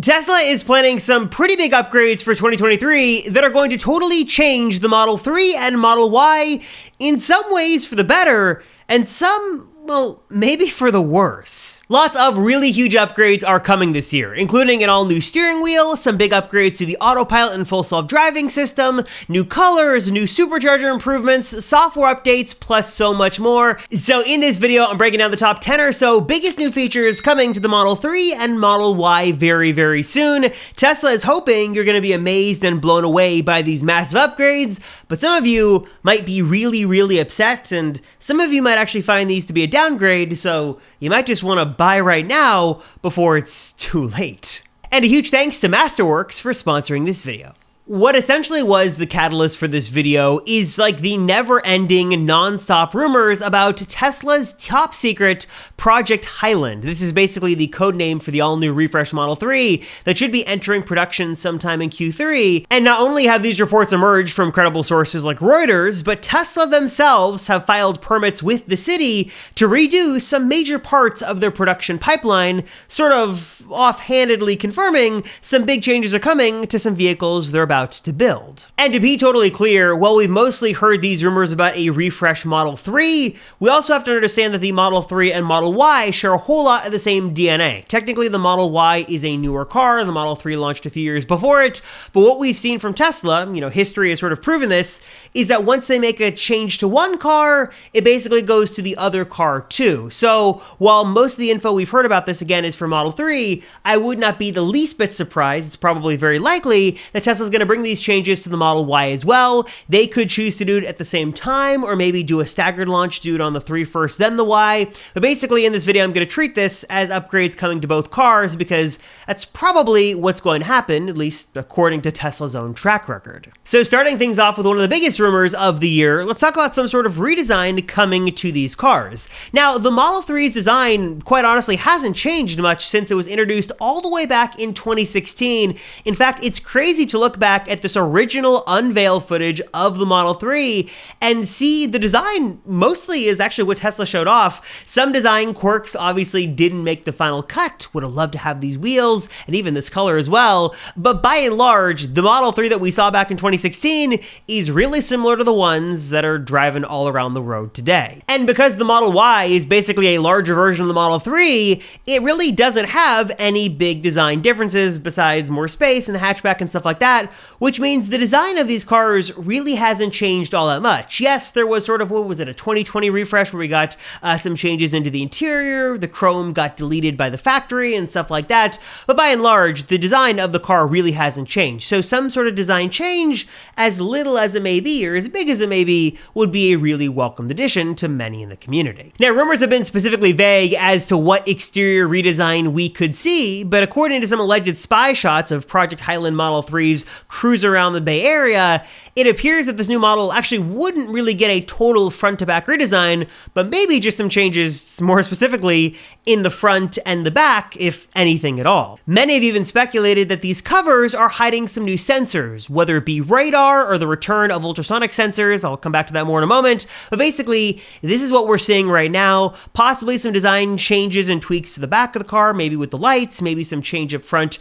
Tesla is planning some pretty big upgrades for 2023 that are going to totally change the Model 3 and Model Y, in some ways for the better, and some, well, maybe for the worse. Lots of really huge upgrades are coming this year, including an all-new steering wheel, some big upgrades to the autopilot and full self-driving system, new colors, new supercharger improvements, software updates, plus so much more. So in this video, I'm breaking down the top 10 or so biggest new features coming to the Model 3 and Model Y very, very soon. Tesla is hoping you're going to be amazed and blown away by these massive upgrades, but some of you might be really, really upset, and some of you might actually find these to be a downgrade, so you might just want to buy right now before it's too late. And a huge thanks to Masterworks for sponsoring this video. What essentially was the catalyst for this video is like the never-ending, non-stop rumors about Tesla's top secret Project Highland. This is basically the code name for the all-new refreshed Model 3 that should be entering production sometime in Q3. And not only have these reports emerged from credible sources like Reuters, but Tesla themselves have filed permits with the city to redo some major parts of their production pipeline, sort of offhandedly confirming some big changes are coming to some vehicles they're about to build. And to be totally clear, while we've mostly heard these rumors about a refreshed Model 3, we also have to understand that the Model 3 and Model Y share a whole lot of the same DNA. Technically, the Model Y is a newer car, the Model 3 launched a few years before it, but what we've seen from Tesla, history has sort of proven this, is that once they make a change to one car, it basically goes to the other car too. So while most of the info we've heard about this again is for Model 3, I would not be the least bit surprised, it's probably very likely, that Tesla's going to bring these changes to the Model Y as well. They could choose to do it at the same time, or maybe do a staggered launch, do it on the 3 first, then the Y. But basically in this video, I'm going to treat this as upgrades coming to both cars because that's probably what's going to happen, at least according to Tesla's own track record. So starting things off with one of the biggest rumors of the year, let's talk about some sort of redesign coming to these cars. Now, the Model 3's design, quite honestly, hasn't changed much since it was introduced all the way back in 2016. In fact, it's crazy to look back at this original unveil footage of the Model 3 and see the design mostly is actually what Tesla showed off. Some design quirks obviously didn't make the final cut. Would have loved to have these wheels and even this color as well. But by and large, the Model 3 that we saw back in 2016 is really similar to the ones that are driving all around the road today. And because the Model Y is basically a larger version of the Model 3, it really doesn't have any big design differences besides more space and the hatchback and stuff like that, which means the design of these cars really hasn't changed all that much. Yes, there was sort of, what was it, a 2020 refresh where we got some changes into the interior, the chrome got deleted by the factory and stuff like that, but by and large, the design of the car really hasn't changed. So some sort of design change, as little as it may be, or as big as it may be, would be a really welcomed addition to many in the community. Now, rumors have been specifically vague as to what exterior redesign we could see, but according to some alleged spy shots of Project Highland Model 3's cruise around the Bay Area, it appears that this new model actually wouldn't really get a total front-to-back redesign, but maybe just some changes, more specifically, in the front and the back, if anything at all. Many have even speculated that these covers are hiding some new sensors, whether it be radar or the return of ultrasonic sensors. I'll come back to that more in a moment, but basically, this is what we're seeing right now. Possibly some design changes and tweaks to the back of the car, maybe with the lights, maybe some change up front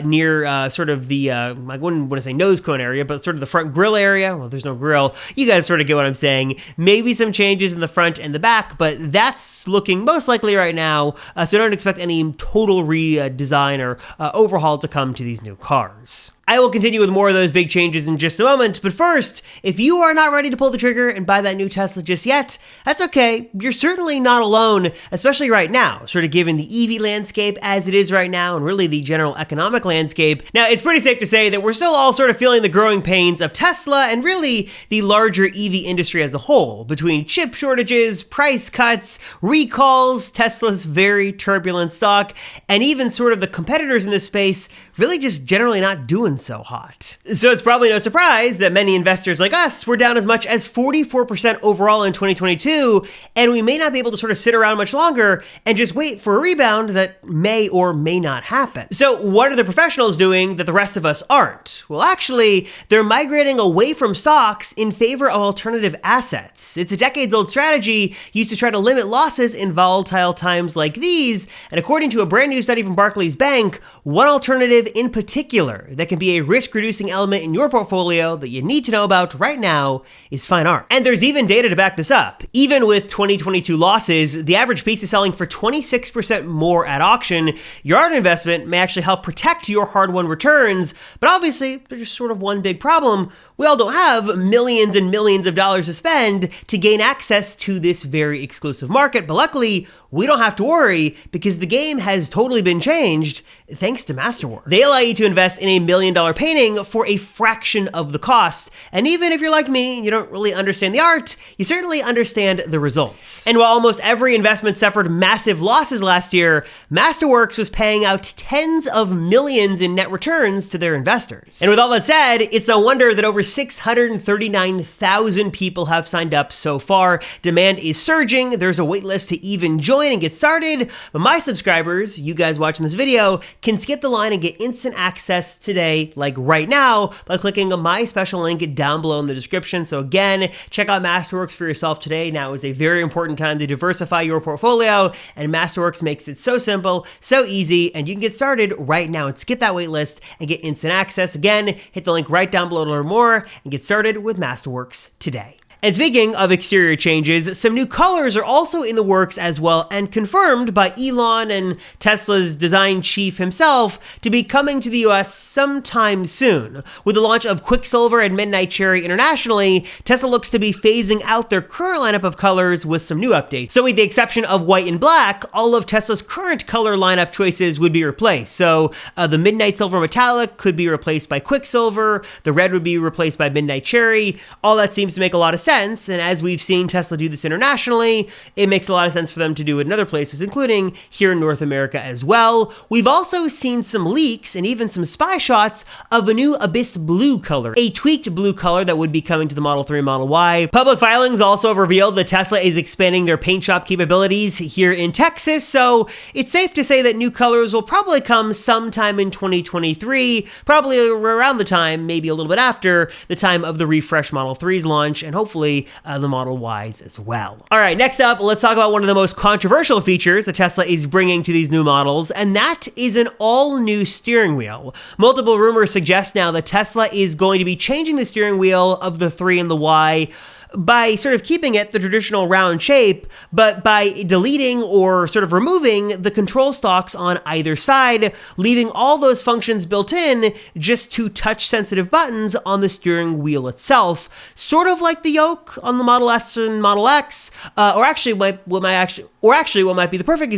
near sort of the, I wouldn't want to say nose cone area, but sort of the front grille area. Well, there's no grille. You guys sort of get what I'm saying. Maybe some changes in the front and the back, but that's looking most likely right now, so don't expect any total redesign or overhaul to come to these new cars. I will continue with more of those big changes in just a moment, but first, if you are not ready to pull the trigger and buy that new Tesla just yet, that's okay. You're certainly not alone, especially right now, sort of given the EV landscape as it is right now and really the general economic landscape. Now, it's pretty safe to say that we're still all sort of feeling the growing pains of Tesla and really the larger EV industry as a whole, between chip shortages, price cuts, recalls, Tesla's very turbulent stock, and even sort of the competitors in this space really just generally not doing doing so hot. So it's probably no surprise that many investors like us were down as much as 44% overall in 2022, and we may not be able to sort of sit around much longer and just wait for a rebound that may or may not happen. So what are the professionals doing that the rest of us aren't? Well, actually, they're migrating away from stocks in favor of alternative assets. It's a decades-old strategy used to try to limit losses in volatile times like these, and according to a brand new study from Barclays Bank, one alternative in particular that can be a risk-reducing element in your portfolio that you need to know about right now is fine art. And there's even data to back this up. Even with 2022 losses, the average piece is selling for 26% more at auction. Your art investment may actually help protect your hard-won returns, but obviously there's just sort of one big problem. We all don't have millions and millions of dollars to spend to gain access to this very exclusive market, but luckily we don't have to worry because the game has totally been changed thanks to Masterworks. They allow you to invest in $1 million painting for a fraction of the cost. And even if you're like me and you don't really understand the art, you certainly understand the results. And while almost every investment suffered massive losses last year, Masterworks was paying out tens of millions in net returns to their investors. And with all that said, it's no wonder that over 639,000 people have signed up so far. Demand is surging. There's a wait list to even join and get started, but my subscribers, you guys watching this video, can skip the line and get instant access today, like right now, by clicking on my special link down below in the description. So again, check out Masterworks for yourself today. Now is a very important time to diversify your portfolio, and Masterworks makes it so simple, so easy, and you can get started right now and skip that wait list and get instant access. Again, hit the link right down below to learn more and get started with Masterworks today. And speaking of exterior changes, some new colors are also in the works as well, and confirmed by Elon and Tesla's design chief himself to be coming to the US sometime soon. With the launch of Quicksilver and Midnight Cherry internationally, Tesla looks to be phasing out their current lineup of colors with some new updates. So with the exception of white and black, all of Tesla's current color lineup choices would be replaced. So the Midnight Silver Metallic could be replaced by Quicksilver, the red would be replaced by Midnight Cherry. All that seems to make a lot of sense. And as we've seen Tesla do this internationally, it makes a lot of sense for them to do it in other places, including here in North America as well. We've also seen some leaks and even some spy shots of a new Abyss Blue color, a tweaked blue color that would be coming to the Model 3 and Model Y. Public filings also have revealed that Tesla is expanding their paint shop capabilities here in Texas, so it's safe to say that new colors will probably come sometime in 2023, probably around the time, maybe a little bit after, the time of the refresh Model 3's launch, and hopefully the Model Ys as well. All right, next up, let's talk about one of the most controversial features that Tesla is bringing to these new models, and that is an all-new steering wheel. Multiple rumors suggest now that Tesla is going to be changing the steering wheel of the 3 and the Y by sort of keeping it the traditional round shape, but by deleting or sort of removing the control stalks on either side, leaving all those functions built in, just 2 touch-sensitive buttons on the steering wheel itself, sort of like the yoke on the Model S and Model X, or actually what might be the perfect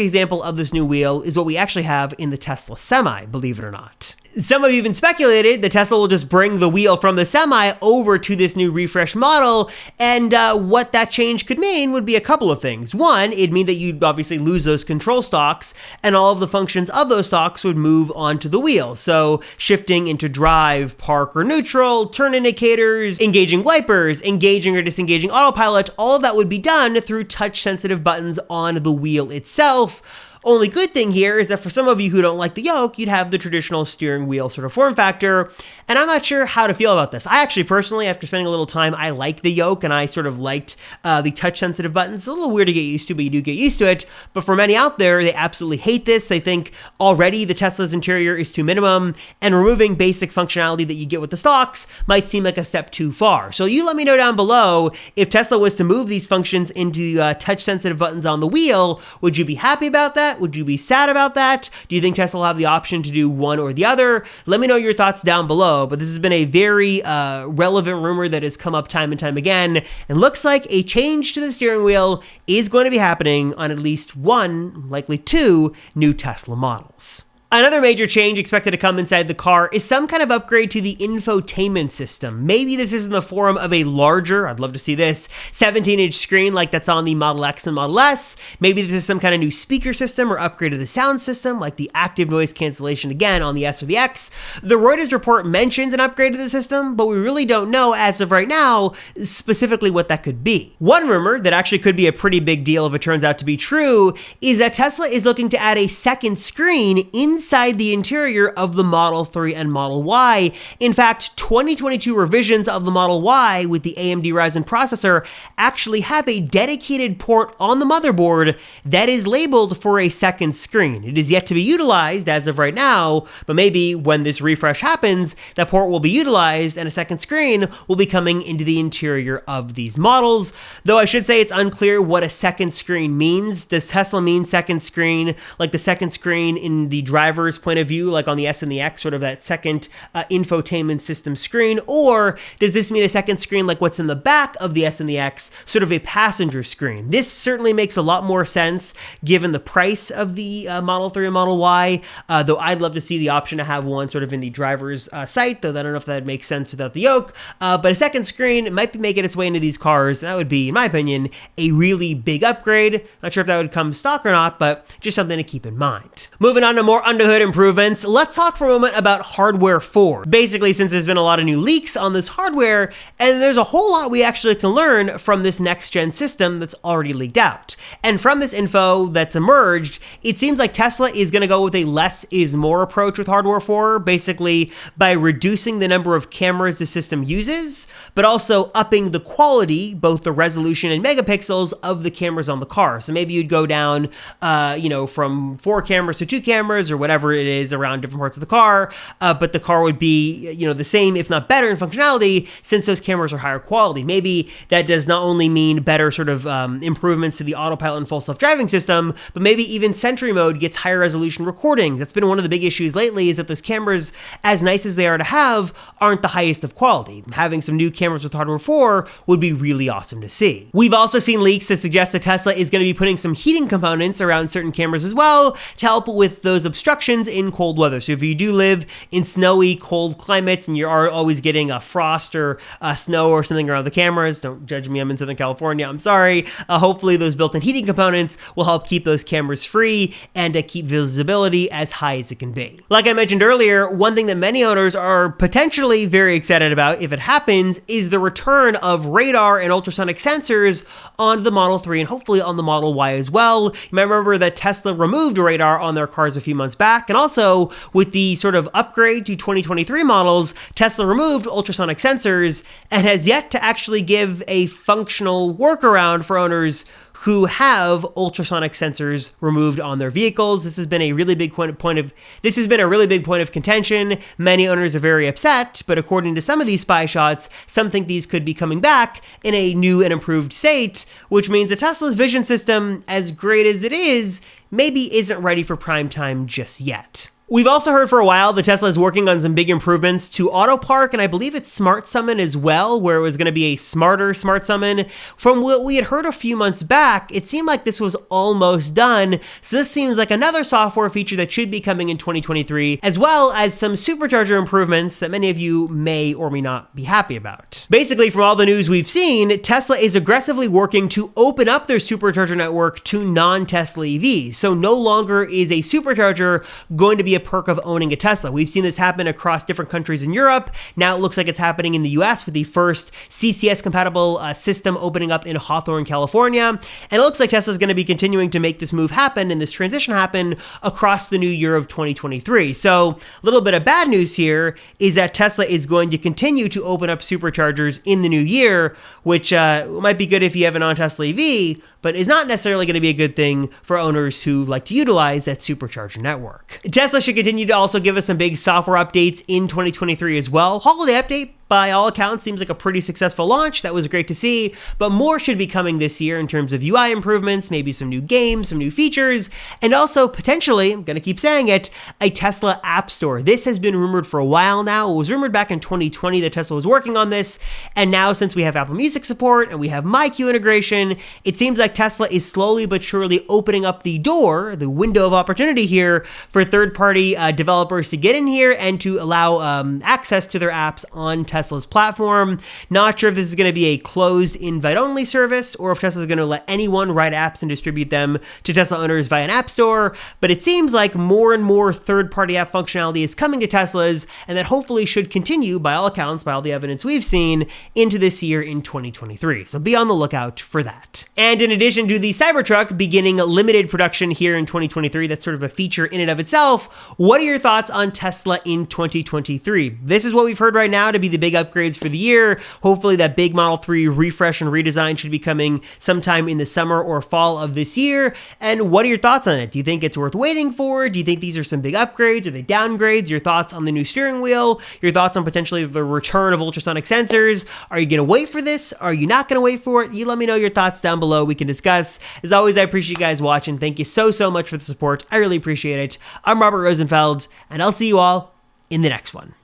example of this new wheel is what we actually have in the Tesla Semi, believe it or not. Some have even speculated that Tesla will just bring the wheel from the Semi over to this new refresh model, and what that change could mean would be a couple of things. One, it'd mean that you'd obviously lose those control stalks, and all of the functions of those stalks would move onto the wheel. So shifting into drive, park, or neutral, turn indicators, engaging wipers, engaging or disengaging autopilot, all of that would be done through touch-sensitive buttons on the wheel itself. Only good thing here is that for some of you who don't like the yoke, you'd have the traditional steering wheel sort of form factor, and I'm not sure how to feel about this. I actually personally, after spending a little time, I like the yoke, and I sort of liked the touch-sensitive buttons. It's a little weird to get used to, but you do get used to it. But for many out there, they absolutely hate this. They think already the Tesla's interior is too minimum, and removing basic functionality that you get with the stocks might seem like a step too far. So you let me know down below, if Tesla was to move these functions into touch-sensitive buttons on the wheel, would you be happy about that? Would you be sad about that? Do you think Tesla will have the option to do one or the other? Let me know your thoughts down below, but this has been a very relevant rumor that has come up time and time again, and looks like a change to the steering wheel is going to be happening on at least one, likely 2, new Tesla models. Another major change expected to come inside the car is some kind of upgrade to the infotainment system. Maybe this is in the form of a larger, I'd love to see this, 17-inch screen like that's on the Model X and Model S. Maybe this is some kind of new speaker system or upgrade to the sound system like the active noise cancellation again on the S or the X. The Reuters report mentions an upgrade to the system, but we really don't know as of right now specifically what that could be. One rumor that actually could be a pretty big deal if it turns out to be true is that Tesla is looking to add a second screen inside the interior of the Model 3 and Model Y. In fact, 2022 revisions of the Model Y with the AMD Ryzen processor actually have a dedicated port on the motherboard that is labeled for a second screen. It is yet to be utilized as of right now, but maybe when this refresh happens, that port will be utilized and a second screen will be coming into the interior of these models. Though I should say it's unclear what a second screen means. Does Tesla mean second screen like the second screen in the driver's point of view, like on the S and the X, sort of that second infotainment system screen? Or does this mean a second screen like what's in the back of the S and the X, sort of a passenger screen? This certainly makes a lot more sense given the price of the Model 3 and Model Y, though I'd love to see the option to have one sort of in the driver's site, though I don't know if that makes sense without the yoke. But a second screen might be making its way into these cars. That would be, in my opinion, a really big upgrade. Not sure if that would come stock or not, but just something to keep in mind. Moving on to more under the hood improvements, let's talk for a moment about hardware 4. Basically, since there's been a lot of new leaks on this hardware, and there's a whole lot we actually can learn from this next-gen system that's already leaked out. And from this info that's emerged, it seems like Tesla is going to go with a less is more approach with hardware 4, basically by reducing the number of cameras the system uses, but also upping the quality, both the resolution and megapixels of the cameras on the car. So maybe you'd go down, from 4 cameras to 2 cameras or whatever it is around different parts of the car, but the car would be, the same, if not better in functionality, since those cameras are higher quality. Maybe that does not only mean better sort of improvements to the autopilot and full self-driving system, but maybe even Sentry mode gets higher resolution recording. That's been one of the big issues lately, is that those cameras, as nice as they are to have, aren't the highest of quality. Having some new cameras with hardware 4 would be really awesome to see. We've also seen leaks that suggest that Tesla is going to be putting some heating components around certain cameras as well to help with those obstructions in cold weather. So if you do live in snowy, cold climates and you are always getting a frost or snow or something around the cameras, don't judge me, I'm in Southern California, I'm sorry. Hopefully those built-in heating components will help keep those cameras free and keep visibility as high as it can be. Like I mentioned earlier, one thing that many owners are potentially very excited about if it happens is the return of radar and ultrasonic sensors on the Model 3 and hopefully on the Model Y as well. You might remember that Tesla removed radar on their cars a few months back, and also with the sort of upgrade to 2023 models, Tesla removed ultrasonic sensors and has yet to actually give a functional workaround for owners who have ultrasonic sensors removed on their vehicles. This has been a really big point of contention. Many owners are very upset, but according to some of these spy shots, some think these could be coming back in a new and improved state, which means that Tesla's vision system, as great as it is, maybe isn't ready for prime time just yet. We've also heard for a while that Tesla is working on some big improvements to Auto Park, and I believe it's Smart Summon as well, where it was going to be a smarter Smart Summon. From what we had heard a few months back, it seemed like this was almost done, so this seems like another software feature that should be coming in 2023, as well as some supercharger improvements that many of you may or may not be happy about. Basically, from all the news we've seen, Tesla is aggressively working to open up their supercharger network to non-Tesla EVs, so no longer is a supercharger going to be a perk of owning a Tesla. We've seen this happen across different countries in Europe. Now it looks like it's happening in the US with the first CCS compatible system opening up in Hawthorne, California. And it looks like Tesla's going to be continuing to make this move happen and this transition happen across the new year of 2023. So a little bit of bad news here is that Tesla is going to continue to open up superchargers in the new year, which might be good if you have a non-Tesla EV, but is not necessarily going to be a good thing for owners who like to utilize that supercharger network. Tesla should continue to also give us some big software updates in 2023 as well. Holiday update, by all accounts, seems like a pretty successful launch. That was great to see, but more should be coming this year in terms of UI improvements, maybe some new games, some new features, and also potentially, I'm going to keep saying it, a Tesla App Store. This has been rumored for a while now. It was rumored back in 2020 that Tesla was working on this, and now since we have Apple Music support and we have MyQ integration, it seems like Tesla is slowly but surely opening up the door, the window of opportunity here for third-party developers to get in here and to allow access to their apps on Tesla's platform. Not sure if this is going to be a closed invite-only service or if Tesla's going to let anyone write apps and distribute them to Tesla owners via an app store, but it seems like more and more third-party app functionality is coming to Teslas, and that hopefully should continue, by all accounts, by all the evidence we've seen, into this year in 2023. So be on the lookout for that. And in addition to the Cybertruck beginning limited production here in 2023, that's sort of a feature in and of itself, what are your thoughts on Tesla in 2023? This is what we've heard right now to be the big upgrades for the year. Hopefully that big Model 3 refresh and redesign should be coming sometime in the summer or fall of this year. And what are your thoughts on it? Do you think it's worth waiting for? Do you think these are some big upgrades? Are they downgrades? Your thoughts on the new steering wheel? Your thoughts on potentially the return of ultrasonic sensors? Are you going to wait for this? Are you not going to wait for it? You let me know your thoughts down below. We can discuss. As always, I appreciate you guys watching. Thank you so much for the support. I really appreciate it. I'm Robert Rosenfeld, and I'll see you all in the next one.